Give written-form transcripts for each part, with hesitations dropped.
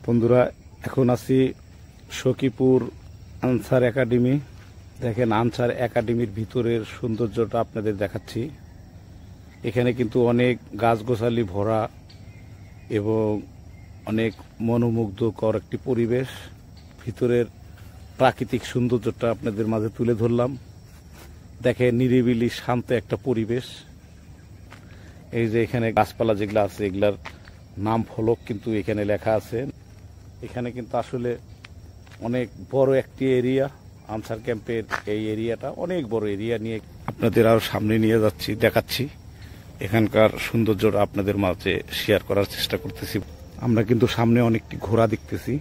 বন্ধুরা, এখন আছি সখীপুর আনসার একাডেমি। দেখেন, আনসার একাডেমির ভিতরের সৌন্দর্যটা আপনাদের দেখাচ্ছি। এখানে কিন্তু অনেক গাছগাছালি ভরা এবং অনেক মনোমুগ্ধকর একটি পরিবেশ। ভিতরের প্রাকৃতিক সৌন্দর্যটা আপনাদের মাঝে তুলে ধরলাম। দেখেন, নিরিবিলি শান্ত একটা পরিবেশ। এই যে এখানে গাছপালা যেগুলো আছে, এগুলার নাম ফলক কিন্তু এখানে লেখা আছে। এখানে কিন্তু আসলে অনেক বড় একটি এরিয়া। আনসার ক্যাম্পের এই এরিয়াটা অনেক বড় এরিয়া নিয়ে আপনাদের আরো সামনে নিয়ে যাচ্ছি, দেখাচ্ছি। এখানকার সৌন্দর্যটা আপনাদের মাঝে শেয়ার করার চেষ্টা করতেছি। আমরা কিন্তু সামনে অনেকটি ঘোড়া দেখতেছি।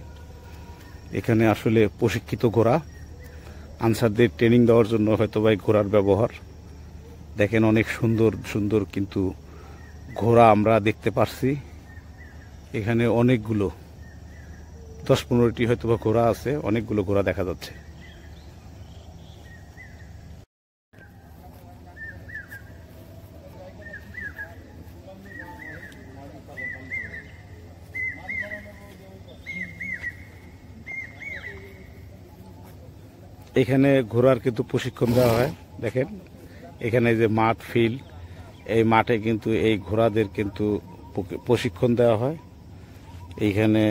এখানে আসলে প্রশিক্ষিত ঘোড়া, আনসারদের ট্রেনিং দেওয়ার জন্য হয়তো বা ঘোড়ার ব্যবহার। দেখেন, অনেক সুন্দর সুন্দর কিন্তু ঘোড়া আমরা দেখতে পারছি। এখানে অনেকগুলো 10-15টি হয়তো বা ঘোড়া আছে, অনেকগুলো ঘোড়া দেখা যাচ্ছে। এখানে ঘোড়ার কিন্তু প্রশিক্ষণ দেওয়া হয়। দেখেন, এখানে যে মাঠ ফিল্ড, এই মাঠে কিন্তু এই ঘোড়াদের কিন্তু প্রশিক্ষণ দেওয়া হয়। এইখানে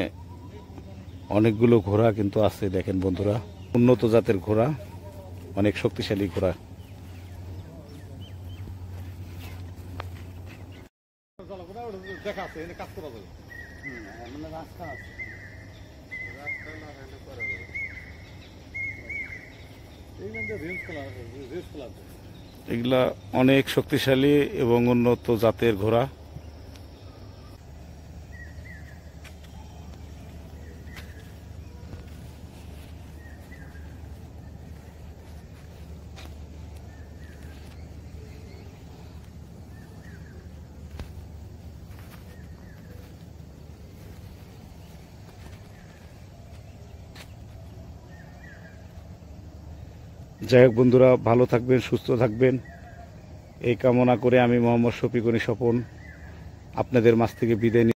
অনেকগুলো ঘোড়া কিন্তু আছে। দেখেন বন্ধুরা, উন্নত জাতের ঘোড়া, অনেক শক্তিশালী ঘোড়া। এগুলা অনেক শক্তিশালী এবং উন্নত জাতের ঘোড়া। যাই হোক বন্ধুরা, ভালো থাকবেন, সুস্থ থাকবেন, এই কামনা করে আমি মোহাম্মদ শফিক স্বপন আপনাদের মাঝ থেকে বিদায় নিচ্ছি।